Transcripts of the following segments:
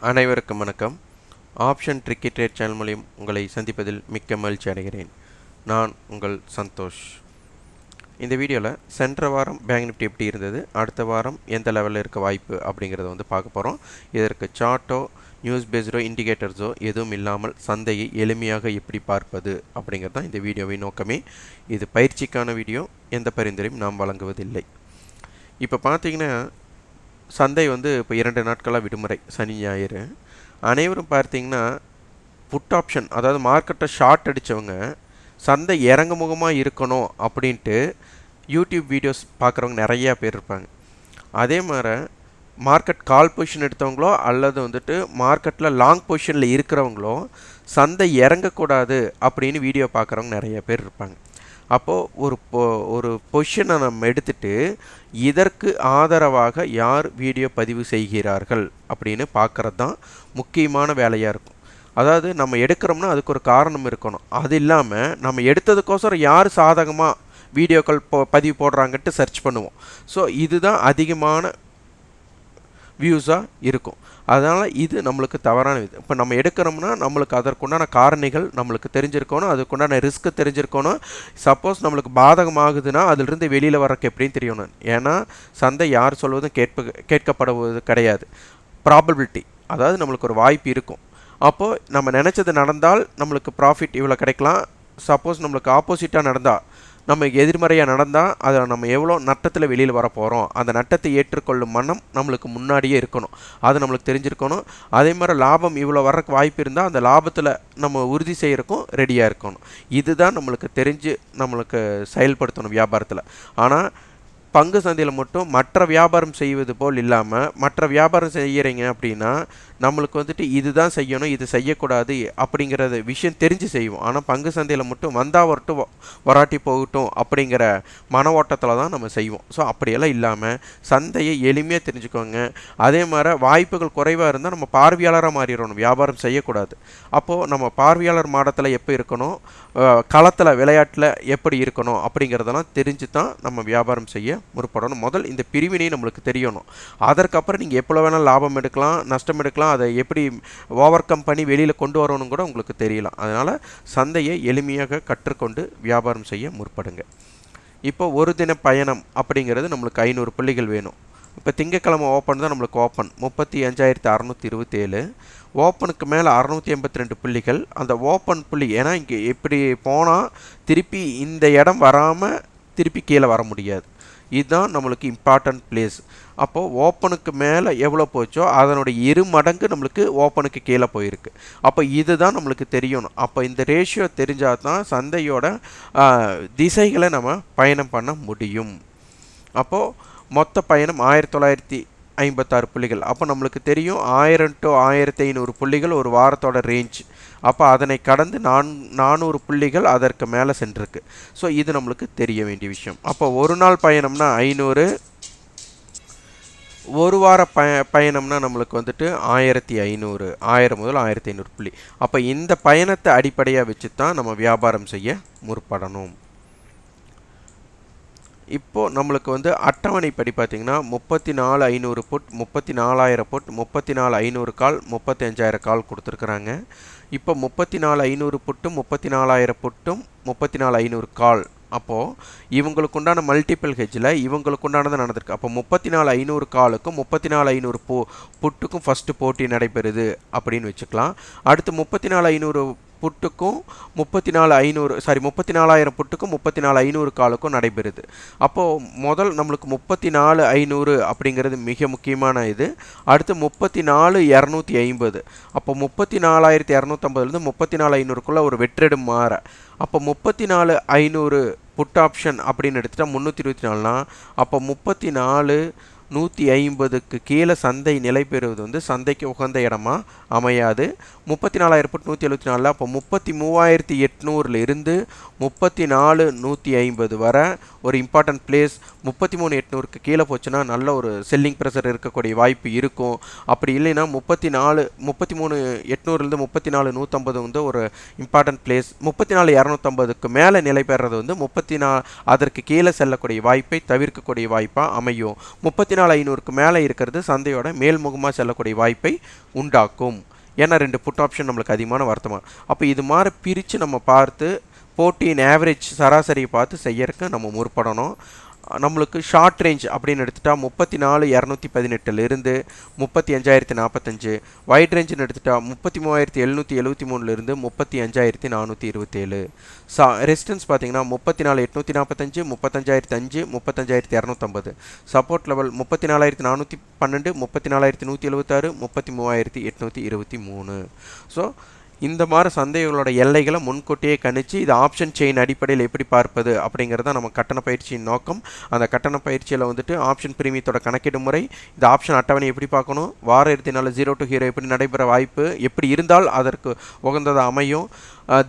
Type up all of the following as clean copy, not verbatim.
அனைவருக்கும் வணக்கம். Option tricky trade channel மூலம் உங்களை சந்திப்பதில் மிக்க மகிழ்ச்சி அடைகிறேன். நான் உங்கள் சந்தோஷ். இந்த வீடியோவில் சென்ற வாரம் பேங்க் நிஃப்டி எப்படி இருந்தது, அடுத்த வாரம் எந்த லெவலில் இருக்க வாய்ப்பு அப்படிங்கிறத பார்க்க போகிறோம். இதற்கு சார்ட்டோ நியூஸ் பேஸ்டோ இண்டிகேட்டர்ஸோ எதுவும் இல்லாமல் சந்தையை எளிமையாக எப்படி பார்ப்பது அப்படிங்கிறது தான் இந்த வீடியோவின் நோக்கமே. இது பயிற்சிக்கான வீடியோ, எந்த பரிந்துரையும் நாம் வழங்குவதில்லை. இப்போ பார்த்தீங்கன்னா சந்தை இப்போ 2 நாட்களாக விடுமுறை, சனி ஞாயிறு. அனைவரும் பார்த்தீங்கன்னா புட் ஆப்ஷன், அதாவது மார்க்கெட்டை ஷார்ட் அடித்தவங்க சந்தை இறங்க முகமாக இருக்கணும் அப்படின்ட்டு யூடியூப் வீடியோஸ் பார்க்குறவங்க நிறையா பேர் இருப்பாங்க. அதே மாதிரி மார்க்கெட் கால் பொசிஷன் எடுத்தவங்களோ அல்லது மார்க்கெட்டில் லாங் பொசிஷனில் இருக்கிறவங்களோ சந்தை இறங்கக்கூடாது அப்படின்னு வீடியோ பார்க்குறவங்க நிறைய பேர் இருப்பாங்க. அப்போது ஒரு பொசிஷனை நம்ம எடுத்துகிட்டு இதற்கு ஆதரவாக யார் வீடியோ பதிவு செய்கிறார்கள் அப்படின்னு பார்க்குறது தான் முக்கியமான வேலையாக இருக்கும். அதாவது நம்ம எடுக்கிறோம்னா அதுக்கு ஒரு காரணம் இருக்கணும். அது இல்லாமல் நம்ம எடுத்ததுக்கோசரம் யார் சாதகமாக வீடியோக்கள் பதிவு போடுறாங்கன்ட்டு சர்ச் பண்ணுவோம். ஸோ இதுதான் அதிகமான வியூஸாக இருக்கும். அதனால் இது நம்மளுக்கு தவறான இது. இப்போ நம்ம எடுக்கிறோம்னா நம்மளுக்கு அதற்குண்டான காரணிகள் நம்மளுக்கு தெரிஞ்சிருக்கணும், அதுக்குண்டான ரிஸ்க்கு தெரிஞ்சிருக்கணும். சப்போஸ் நம்மளுக்கு பாதகமாகுதுன்னா அதிலிருந்து வெளியில் வரக்கு எப்படின்னு தெரியணும். ஏன்னா சந்தை யார் சொல்வதும் கேட்கப்படுவது கிடையாது. ப்ராபபிலிட்டி, அதாவது நம்மளுக்கு ஒரு வாய்ப்பு இருக்கும். அப்போது நம்ம நினச்சது நடந்தால் நம்மளுக்கு ப்ராஃபிட் இவ்வளோ கிடைக்கலாம். சப்போஸ் நம்மளுக்கு ஆப்போசிட்டாக நடந்தால், நம்ம எதிர்மறையாக நடந்தால் அதில் நம்ம எவ்வளோ நட்டத்தில் வெளியில் வர போகிறோம், அந்த நட்டத்தை ஏற்றுக்கொள்ளும் மனம் நம்மளுக்கு முன்னாடியே இருக்கணும். அது நம்மளுக்கு தெரிஞ்சிருக்கணும். அதே மாதிரி லாபம் இவ்வளோ வர்றதுக்கு வாய்ப்பு இருந்தால் அந்த லாபத்தில் நம்ம உறுதி செய்கிறக்கும் ரெடியாக இருக்கணும். இதுதான் நம்மளுக்கு தெரிஞ்சு நம்மளுக்கு செயல்படுத்தணும் வியாபாரத்தில். ஆனால் பங்கு சந்தையில் மட்டும் மற்ற வியாபாரம் செய்வது போல் இல்லாமல், மற்ற வியாபாரம் செய்கிறீங்க அப்படின்னா நம்மளுக்கு இதுதான் செய்யணும், இது செய்யக்கூடாது அப்படிங்கிறது விஷயம் தெரிஞ்சு செய்வோம். ஆனால் பங்கு சந்தையில் மட்டும் வந்தால் வரட்டும் வராட்டி போகட்டும் அப்படிங்கிற மன ஓட்டத்தில் தான் நம்ம செய்வோம். ஸோ அப்படியெல்லாம் இல்லாமல் சந்தையை எளிமையாக தெரிஞ்சுக்கோங்க. அதே மாதிரி வாய்ப்புகள் குறைவாக இருந்தால் நம்ம பார்வையாளராக மாறிடணும், வியாபாரம் செய்யக்கூடாது. அப்போது நம்ம பார்வையாளர் மாடத்தில் எப்போ இருக்கணும், களத்தில் விளையாட்டில் எப்படி இருக்கணும் அப்படிங்கிறதெல்லாம் தெரிஞ்சு தான் நம்ம வியாபாரம் செய்ய முற்படணும். முதல் இந்த பிரிவினை நம்மளுக்கு தெரியணும். அதற்கப்புறம் நீங்கள் எப்போ வேணால் லாபம் எடுக்கலாம், நஷ்டம் எடுக்கலாம். அதை எப்படி ஓவர் கம் பண்ணி வெளியில் கொண்டு வரணும் கூட உங்களுக்கு தெரியலாம். அதனால் சந்தையை எளிமையாக கற்றுக்கொண்டு வியாபாரம் செய்ய முற்படுங்க. இப்போ ஒரு தின பயணம் அப்படிங்கிறது நம்மளுக்கு 500 புள்ளிகள் வேணும். இப்போ திங்கக்கிழமை ஓப்பன் தான் நம்மளுக்கு ஓப்பன் 35,627. ஓப்பனுக்கு மேலே 682 புள்ளிகள். அந்த ஓப்பன் புள்ளி, ஏன்னா இங்கே எப்படி போனால் திருப்பி இந்த இடம் வராமல் திருப்பி கீழே வர முடியாது. இதுதான் நம்மளுக்கு இம்பார்ட்டன்ட் பிளேஸ். அப்போது ஓப்பனுக்கு மேலே எவ்வளோ போச்சோ அதனுடைய 2 மடங்கு நம்மளுக்கு ஓப்பனுக்கு கீழே போயிருக்கு. அப்போ இதுதான் நம்மளுக்கு தெரியணும். அப்போ இந்த ரேஷியோ தெரிஞ்சால் தான் சந்தையோட திசைகளை நம்ம பயணம் பண்ண முடியும். அப்போது மொத்த பயணம் 1956 புள்ளிகள். அப்போ நம்மளுக்கு தெரியும் 1000 to 1500 புள்ளிகள் ஒரு வாரத்தோட ரேஞ்ச். அப்போ அதனை கடந்து 400 புள்ளிகள் அதற்கு மேலே சென்றிருக்கு. ஸோ இது நம்மளுக்கு தெரிய வேண்டிய விஷயம். அப்போ ஒரு நாள் பயணம்னா 500, ஒரு வார பயணம்னா நம்மளுக்கு 1500, 1000 முதல் 1500 புள்ளி. அப்போ இந்த பயணத்தை அடிப்படையாக வச்சு தான் நம்ம வியாபாரம் செய்ய முற்படணும். இப்போது நம்மளுக்கு அட்டவணைப்படி பார்த்திங்கன்னா 34,500 புட், 34,000 புட், 34,500 கால், 35,000 கால் கொடுத்துருக்குறாங்க. இப்போ 34,500 புட்டும் 34,000 புட்டும் 34,500 கால். அப்போது இவங்களுக்கு உண்டான மல்டிபிள் ஹெட்ஜில் இவங்களுக்கு உண்டானது நடந்திருக்கு. அப்போ 34,500 காலுக்கும் 34,500 புட்டுக்கும் ஃபஸ்ட்டு போட்டி நடைபெறுது அப்படின்னு வச்சுக்கலாம். அடுத்து 34,500 புட்டுக்கும் 34,000 புட்டுக்கும் 34,500 காலுக்கும் நடைபெறுது. அப்போது முதல் நம்மளுக்கு 34,500 அப்படிங்கிறது மிக முக்கியமான இது. அடுத்து 34,250. அப்போ 34,250லேருந்து 34,500க்குள்ளே ஒரு வெற்றிடம் மாற. அப்போ 34,500 புட் ஆப்ஷன் அப்படின்னு எடுத்துகிட்டா 324னா அப்போ 34,150க்கு கீழே சந்தை நிலை பெறுவது சந்தைக்கு உகந்த இடமா அமையாது. 34,000 புட் 174. அப்போ 33,800 34,150 வர ஒரு இம்பார்ட்டன்ட் பிளேஸ். 33,800க்கு கீழே போச்சுன்னா நல்ல ஒரு செல்லிங் ப்ரெஷர் இருக்கக்கூடிய வாய்ப்பு இருக்கும். அப்படி இல்லைன்னா 33,800 34,150 ஒரு இம்பார்ட்டன்ட் பிளேஸ். 34,250க்கு மேலே நிலை பெறுறது 34 அதற்கு கீழே செல்லக்கூடிய வாய்ப்பை தவிர்க்கக்கூடிய வாய்ப்பாக அமையும். 34 34,500க்கு மேலே இருக்கிறது சந்தையோட மேல்முகமாக செல்லக்கூடிய வாய்ப்பை உண்டாக்கும். ஏன்னா 2 புட் ஆப்ஷன் நம்மளுக்கு அதிகமான வருத்தமாக. அப்போ இது மாதிரி பிரித்து நம்ம பார்த்து போட்டியின் ஆவரேஜ் சராசரியை பார்த்து செய்யறதுக்கு நம்ம முற்படணும். நம்மளுக்கு ஷார்ட் ரேஞ்ச் அப்படின்னு எடுத்துட்டா 34,218லிருந்து 35,045, வைட் ரேஞ்சுன்னு எடுத்துட்டா 33,773லிருந்து 35,427. ரெசிஸ்டன்ஸ் பார்த்தீங்கன்னா 34,845, 35,005, 35,250. Support level 34,412, 34,176, 33,823. ஸோ இந்த மாதிரி சந்தைகளோட எல்லைகளை முன்கூட்டியே கணிச்சு இது ஆப்ஷன் செயின் அடிப்படையில் எப்படி பார்ப்பது அப்படிங்கிறத நம்ம கட்டண பயிற்சியின் நோக்கம். அந்த கட்டண பயிற்சியில் வந்துட்டு ஆப்ஷன் பிரீமியத்தோட கணக்கீடு முறை, இந்த ஆப்ஷன் அட்டவணை எப்படி பார்க்கணும், வார இறுதினால 0 to ஹீரோ எப்படி நடைபெற வாய்ப்பு எப்படி இருந்தால் அதற்கு உகந்ததாக அமையும்,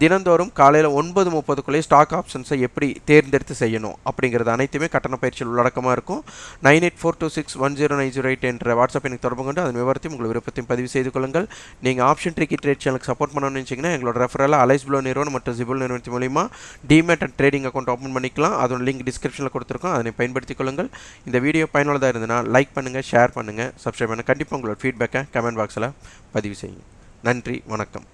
தினந்தோறும் காலையில் 9:30க்குள்ளே ஸ்டாக் ஆப்ஷன்ஸை எப்படி தேர்ந்தெடுத்து செய்யணும் அப்படிங்கிறது அனைத்துமே கட்டண பயிற்சியில் உள்ளடக்கமாக இருக்கும். 9842610908 என்ற வாட்ஸ்அப் எனக்கு தொடர்பு கொண்டு அதன் விவரத்தையும் உங்கள் விருப்பத்தையும் பதிவு செய்து கொள்ளுங்கள். நீங்கள் ஆப்ஷன் ட்ரிக்கி ட்ரேட் சேனலுக்கு சப்போர்ட் பண்ணணும்னு நினச்சிங்கன்னா எங்களோட ரெஃபரலாக அலைஸ் ப்ளோ நிறுவனம் மற்றும் ஜிபுல் நிறுவனத்தின் மூலிமா demat and trading account open பண்ணிக்கலாம். அதோட லிங்க் டிஸ்கிரிப்ஷனில் கொடுத்துருக்கோம், அதனை பயன்படுத்திக் கொள்ளுங்கள். இந்த வீடியோ பயனுள்ளதாக இருந்ததுன்னா லைக் பண்ணுங்கள், ஷேர் பண்ணுங்கள், சப்ஸ்கிரைப் பண்ணுங்கள். கண்டிப்பாக உங்களோட ஃபீட்பேக்கை கமெண்ட் பாக்ஸில் பதிவு செய்யுங்க. நன்றி, வணக்கம்.